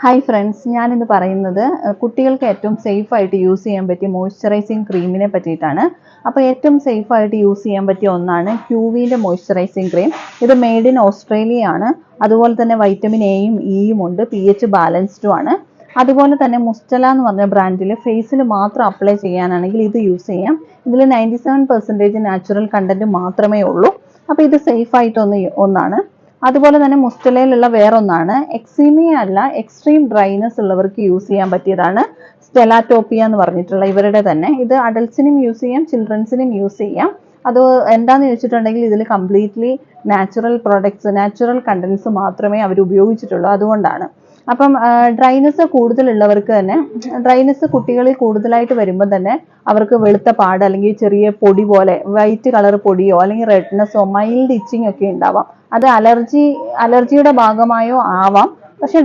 Hi friends, ഞാനിന്ന് പറയുന്നത് കുട്ടികൾക്ക് ഏറ്റവും സേഫ് ആയിട്ട് യൂസ് ചെയ്യാൻ പറ്റിയ മോയ്സ്ചറൈസിങ് ക്രീമിനെ പറ്റിയിട്ടാണ്. അപ്പോൾ ഏറ്റവും സേഫ് ആയിട്ട് യൂസ് ചെയ്യാൻ പറ്റിയ ഒന്നാണ് ക്യൂവിൻ്റെ മോയ്സ്ചറൈസിങ് ക്രീം. ഇത് മെയ്ഡ് ഇൻ ഓസ്ട്രേലിയ ആണ്. അതുപോലെ തന്നെ വൈറ്റമിൻ എയും ഇയും ഉണ്ട്, pH ബാലൻസ്ഡും ആണ്. അതുപോലെ തന്നെ മുസ്റ്റല എന്ന് പറഞ്ഞ ബ്രാൻഡിൽ ഫേസിൽ മാത്രം അപ്ലൈ ചെയ്യാനാണെങ്കിൽ ഇത് യൂസ് ചെയ്യാം. ഇതിൽ 97% നാച്ചുറൽ കണ്ടന്റ് മാത്രമേ ഉള്ളൂ. അപ്പോൾ ഇത് സേഫ് ആയിട്ട് ഒന്നാണ്. അതുപോലെ തന്നെ മുസ്റ്റലയിലുള്ള വേറൊന്നാണ് എക്സീമിയ അല്ല, എക്സ്ട്രീം ഡ്രൈനെസ് ഉള്ളവർക്ക് യൂസ് ചെയ്യാൻ പറ്റിയതാണ് സ്റ്റെലാറ്റോപ്പിയ എന്ന് പറഞ്ഞിട്ടുള്ള ഇവരുടെ തന്നെ. ഇത് അഡൽട്സിനും യൂസ് ചെയ്യാം, ചിൽഡ്രൻസിനും യൂസ് ചെയ്യാം. അത് എന്താണെന്ന് ചോദിച്ചിട്ടുണ്ടെങ്കിൽ ഇതിൽ completely natural products, natural contents മാത്രമേ അവർ ഉപയോഗിച്ചിട്ടുള്ളൂ, അതുകൊണ്ടാണ്. അപ്പം ഡ്രൈനെസ് കൂടുതലുള്ളവർക്ക് തന്നെ, ഡ്രൈനെസ് കുട്ടികളിൽ കൂടുതലായിട്ട് വരുമ്പോൾ തന്നെ അവർക്ക് വെളുത്ത പാട് അല്ലെങ്കിൽ ചെറിയ പൊടി പോലെ വൈറ്റ് കളർ പൊടിയോ അല്ലെങ്കിൽ റെഡ്നെസ്സോ മൈൽഡ് ഇച്ചിങ് ഒക്കെ ഉണ്ടാവാം. അത് അലർജിയുടെ ഭാഗമായോ ആവാം. പക്ഷെ